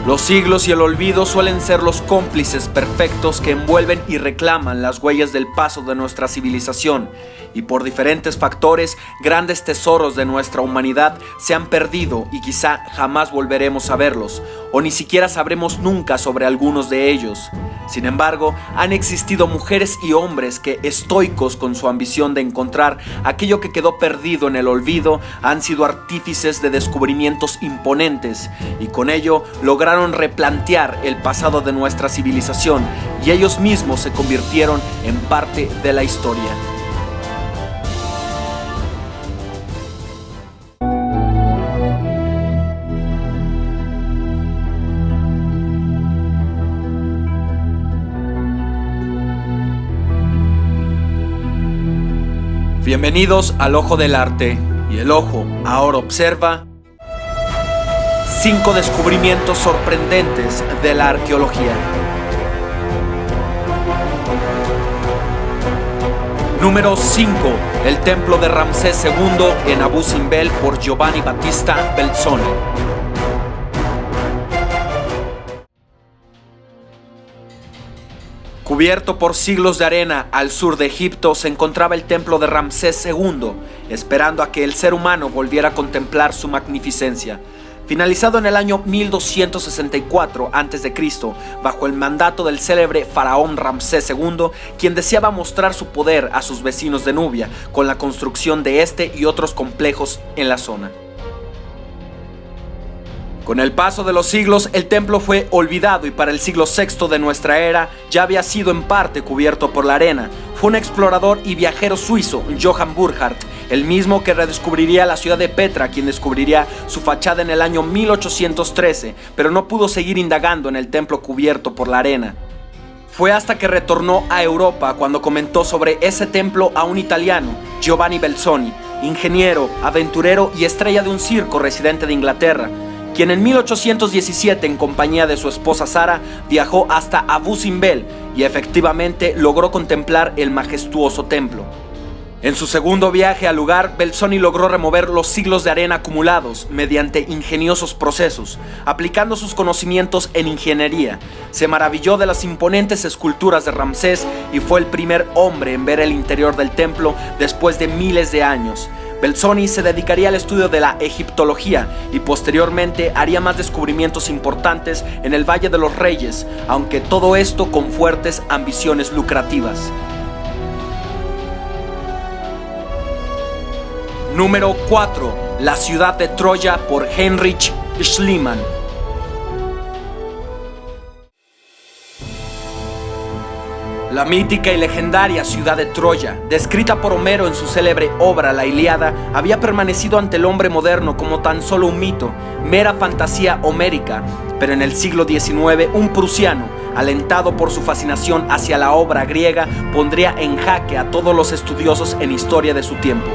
Los siglos y el olvido suelen ser los cómplices perfectos que envuelven y reclaman las huellas del paso de nuestra civilización, y por diferentes factores, grandes tesoros de nuestra humanidad se han perdido y quizá jamás volveremos a verlos, o ni siquiera sabremos nunca sobre algunos de ellos. Sin embargo, han existido mujeres y hombres que, estoicos con su ambición de encontrar aquello que quedó perdido en el olvido, han sido artífices de descubrimientos imponentes y con ello lograron replantear el pasado de nuestra civilización, y ellos mismos se convirtieron en parte de la historia. Bienvenidos al Ojo del Arte, y el ojo ahora observa 5 descubrimientos sorprendentes de la arqueología. Número 5. El templo de Ramsés II en Abu Simbel por Giovanni Battista Belzoni. Cubierto por siglos de arena al sur de Egipto se encontraba el templo de Ramsés II, esperando a que el ser humano volviera a contemplar su magnificencia. Finalizado en el año 1264 a.C., bajo el mandato del célebre faraón Ramsés II, quien deseaba mostrar su poder a sus vecinos de Nubia con la construcción de este y otros complejos en la zona. Con el paso de los siglos, el templo fue olvidado y para el siglo VI de nuestra era ya había sido en parte cubierto por la arena. Fue un explorador y viajero suizo, Johann Burckhardt, el mismo que redescubriría la ciudad de Petra, quien descubriría su fachada en el año 1813, pero no pudo seguir indagando en el templo cubierto por la arena. Fue hasta que retornó a Europa cuando comentó sobre ese templo a un italiano, Giovanni Belzoni, ingeniero, aventurero y estrella de un circo residente de Inglaterra, quien en 1817, en compañía de su esposa Sara, viajó hasta Abu Simbel y efectivamente logró contemplar el majestuoso templo. En su segundo viaje al lugar, Belzoni logró remover los siglos de arena acumulados mediante ingeniosos procesos, aplicando sus conocimientos en ingeniería. Se maravilló de las imponentes esculturas de Ramsés y fue el primer hombre en ver el interior del templo después de miles de años. Belzoni se dedicaría al estudio de la egiptología y posteriormente haría más descubrimientos importantes en el Valle de los Reyes, aunque todo esto con fuertes ambiciones lucrativas. Número 4. La ciudad de Troya por Heinrich Schliemann. La mítica y legendaria ciudad de Troya, descrita por Homero en su célebre obra La Ilíada, había permanecido ante el hombre moderno como tan solo un mito, mera fantasía homérica, pero en el siglo XIX un prusiano, alentado por su fascinación hacia la obra griega, pondría en jaque a todos los estudiosos en historia de su tiempo.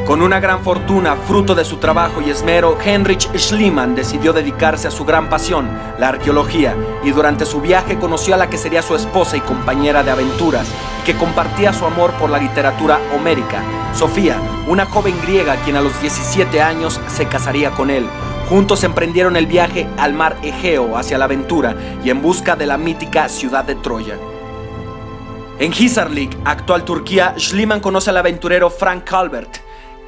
Con una gran fortuna, fruto de su trabajo y esmero, Heinrich Schliemann decidió dedicarse a su gran pasión, la arqueología, y durante su viaje conoció a la que sería su esposa y compañera de aventuras, y que compartía su amor por la literatura homérica, Sofía, una joven griega quien a los 17 años se casaría con él. Juntos emprendieron el viaje al mar Egeo hacia la aventura y en busca de la mítica ciudad de Troya. En Hisarlik, actual Turquía, Schliemann conoce al aventurero Frank Calvert,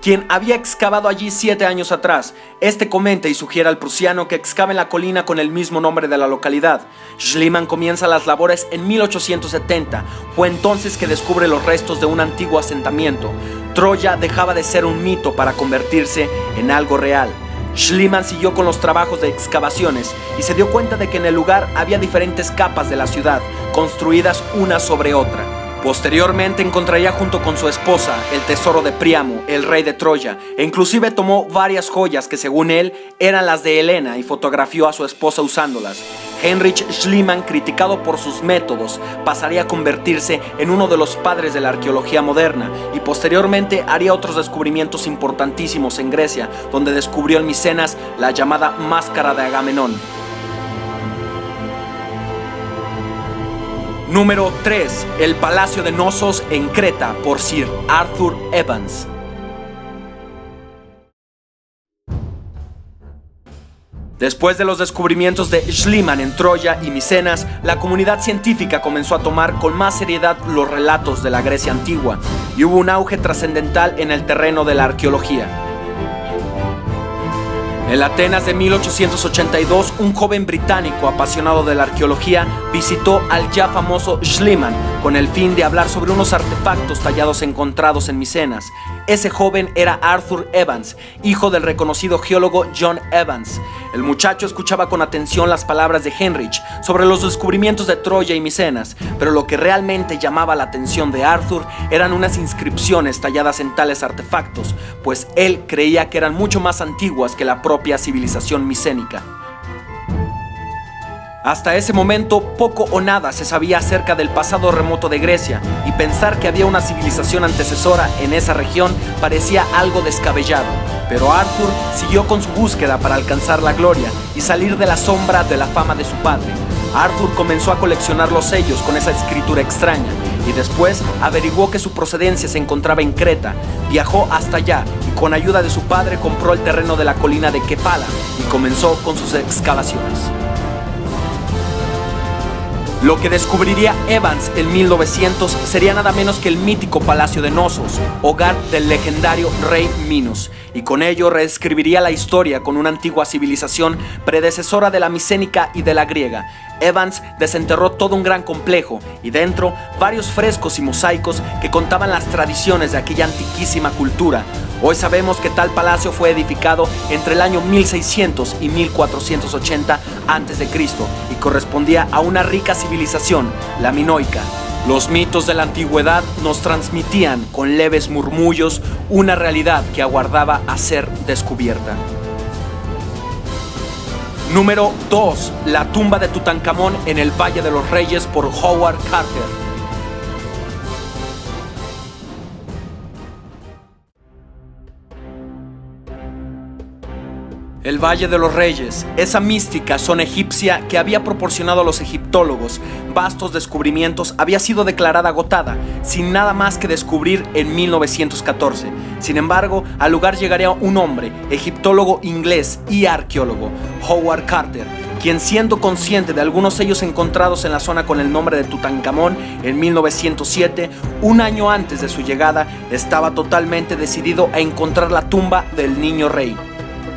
quien había excavado allí 7 años atrás. Este comenta y sugiere al prusiano que excave en la colina con el mismo nombre de la localidad. Schliemann comienza las labores en 1870. Fue entonces que descubre los restos de un antiguo asentamiento. Troya dejaba de ser un mito para convertirse en algo real. Schliemann siguió con los trabajos de excavaciones y se dio cuenta de que en el lugar había diferentes capas de la ciudad, construidas una sobre otra. Posteriormente encontraría junto con su esposa el tesoro de Príamo, el rey de Troya, e inclusive tomó varias joyas que según él eran las de Helena y fotografió a su esposa usándolas. Heinrich Schliemann, criticado por sus métodos, pasaría a convertirse en uno de los padres de la arqueología moderna y posteriormente haría otros descubrimientos importantísimos en Grecia, donde descubrió en Micenas la llamada Máscara de Agamenón. Número 3. El Palacio de Knossos en Creta por Sir Arthur Evans. Después de los descubrimientos de Schliemann en Troya y Micenas, la comunidad científica comenzó a tomar con más seriedad los relatos de la Grecia antigua y hubo un auge trascendental en el terreno de la arqueología. En Atenas de 1882, un joven británico apasionado de la arqueología visitó al ya famoso Schliemann con el fin de hablar sobre unos artefactos tallados encontrados en Micenas. Ese joven era Arthur Evans, hijo del reconocido geólogo John Evans. El muchacho escuchaba con atención las palabras de Heinrich sobre los descubrimientos de Troya y Micenas, pero lo que realmente llamaba la atención de Arthur eran unas inscripciones talladas en tales artefactos, pues él creía que eran mucho más antiguas que la propia civilización micénica. Hasta ese momento, poco o nada se sabía acerca del pasado remoto de Grecia, y pensar que había una civilización antecesora en esa región parecía algo descabellado. Pero Arthur siguió con su búsqueda para alcanzar la gloria y salir de la sombra de la fama de su padre. Arthur comenzó a coleccionar los sellos con esa escritura extraña, y después averiguó que su procedencia se encontraba en Creta. Viajó hasta allá y con ayuda de su padre compró el terreno de la colina de Kepala y comenzó con sus excavaciones. Lo que descubriría Evans en 1900 sería nada menos que el mítico Palacio de Knossos, hogar del legendario rey Minos, y con ello reescribiría la historia con una antigua civilización predecesora de la micénica y de la griega. Evans desenterró todo un gran complejo y dentro varios frescos y mosaicos que contaban las tradiciones de aquella antiquísima cultura. Hoy sabemos que tal palacio fue edificado entre el año 1600 y 1480 a.C. y correspondía a una rica civilización, la minoica. Los mitos de la antigüedad nos transmitían con leves murmullos una realidad que aguardaba a ser descubierta. Número 2. La tumba de Tutankamón en el Valle de los Reyes por Howard Carter. El Valle de los Reyes, esa mística zona egipcia que había proporcionado a los egiptólogos vastos descubrimientos, había sido declarada agotada, sin nada más que descubrir en 1914. Sin embargo, al lugar llegaría un hombre, egiptólogo inglés y arqueólogo, Howard Carter, quien, siendo consciente de algunos sellos encontrados en la zona con el nombre de Tutankamón en 1907, un año antes de su llegada, estaba totalmente decidido a encontrar la tumba del niño rey.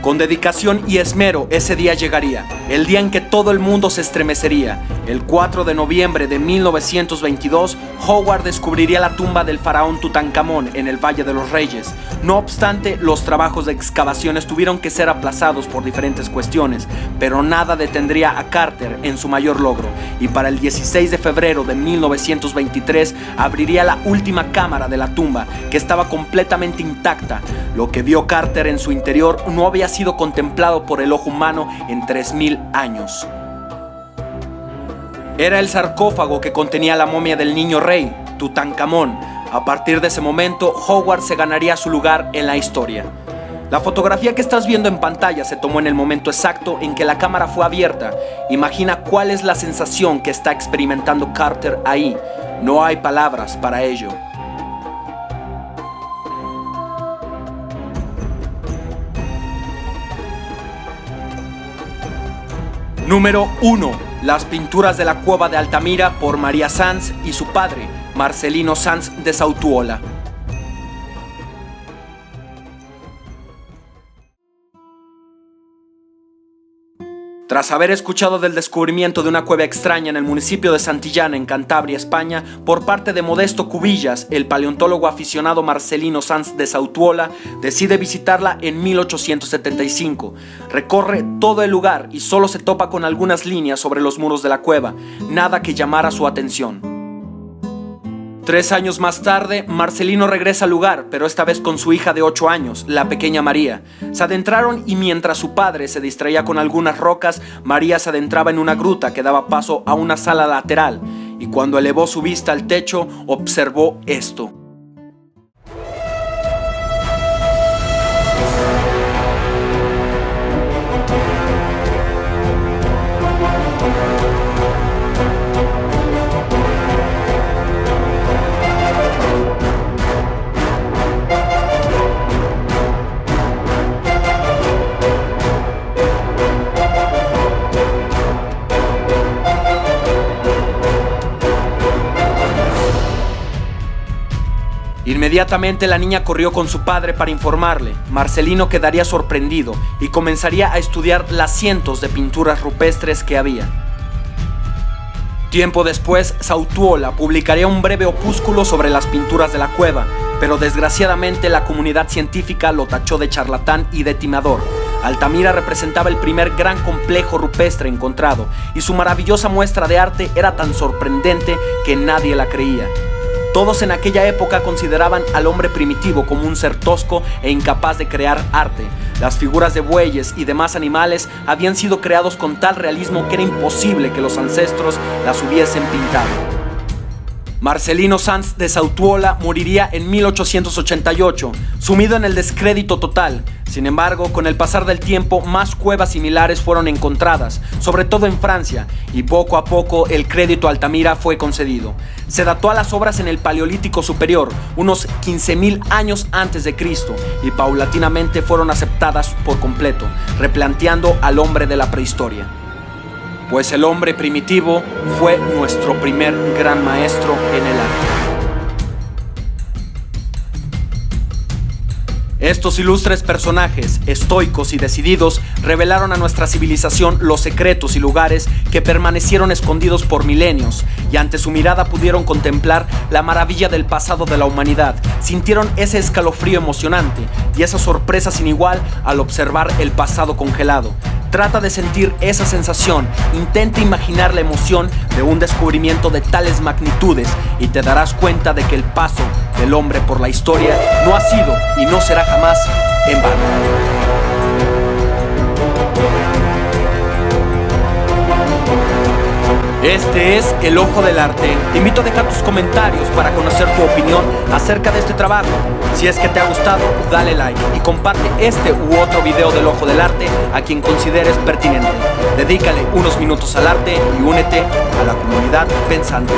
Con dedicación y esmero, ese día llegaría, el día en que todo el mundo se estremecería. El 4 de noviembre de 1922, Howard descubriría la tumba del faraón Tutankamón en el Valle de los Reyes. No obstante, los trabajos de excavaciones tuvieron que ser aplazados por diferentes cuestiones, pero nada detendría a Carter en su mayor logro, y para el 16 de febrero de 1923 abriría la última cámara de la tumba, que estaba completamente intacta. Lo que vio Carter en su interior no había sido contemplado por el ojo humano en 3000 años. Era el sarcófago que contenía la momia del niño rey, Tutankamón. A partir de ese momento, Howard se ganaría su lugar en la historia. La fotografía que estás viendo en pantalla se tomó en el momento exacto en que la cámara fue abierta. Imagina cuál es la sensación que está experimentando Carter ahí. No hay palabras para ello. Número 1. Las pinturas de la cueva de Altamira por María Sanz y su padre, Marcelino Sanz de Sautuola. Tras haber escuchado del descubrimiento de una cueva extraña en el municipio de Santillana, en Cantabria, España, por parte de Modesto Cubillas, el paleontólogo aficionado Marcelino Sanz de Sautuola decide visitarla en 1875. Recorre todo el lugar y solo se topa con algunas líneas sobre los muros de la cueva, nada que llamara su atención. 3 años más tarde, Marcelino regresa al lugar, pero esta vez con su hija de 8 años, la pequeña María. Se adentraron y mientras su padre se distraía con algunas rocas, María se adentraba en una gruta que daba paso a una sala lateral, y cuando elevó su vista al techo, observó esto. Inmediatamente la niña corrió con su padre para informarle. Marcelino quedaría sorprendido y comenzaría a estudiar las cientos de pinturas rupestres que había. Tiempo después, Zautuola publicaría un breve opúsculo sobre las pinturas de la cueva, pero desgraciadamente la comunidad científica lo tachó de charlatán y de timador. Altamira representaba el primer gran complejo rupestre encontrado, y su maravillosa muestra de arte era tan sorprendente que nadie la creía. Todos en aquella época consideraban al hombre primitivo como un ser tosco e incapaz de crear arte. Las figuras de bueyes y demás animales habían sido creados con tal realismo que era imposible que los ancestros las hubiesen pintado. Marcelino Sanz de Zautuola moriría en 1888, sumido en el descrédito total. Sin embargo, con el pasar del tiempo, más cuevas similares fueron encontradas, sobre todo en Francia, y poco a poco el crédito a Altamira fue concedido. Se dató a las obras en el Paleolítico Superior, unos 15.000 años antes de Cristo, y paulatinamente fueron aceptadas por completo, replanteando al hombre de la prehistoria. Pues el hombre primitivo fue nuestro primer gran maestro en el arte. Estos ilustres personajes, estoicos y decididos, revelaron a nuestra civilización los secretos y lugares que permanecieron escondidos por milenios, y ante su mirada pudieron contemplar la maravilla del pasado de la humanidad. Sintieron ese escalofrío emocionante y esa sorpresa sin igual al observar el pasado congelado. Trata de sentir esa sensación, intenta imaginar la emoción de un descubrimiento de tales magnitudes y te darás cuenta de que el paso del hombre por la historia no ha sido y no será jamás en vano. Este es El Ojo del Arte. Te invito a dejar tus comentarios para conocer tu opinión acerca de este trabajo. Si es que te ha gustado, dale like y comparte este u otro video del Ojo del Arte a quien consideres pertinente. Dedícale unos minutos al arte y únete a la comunidad pensante.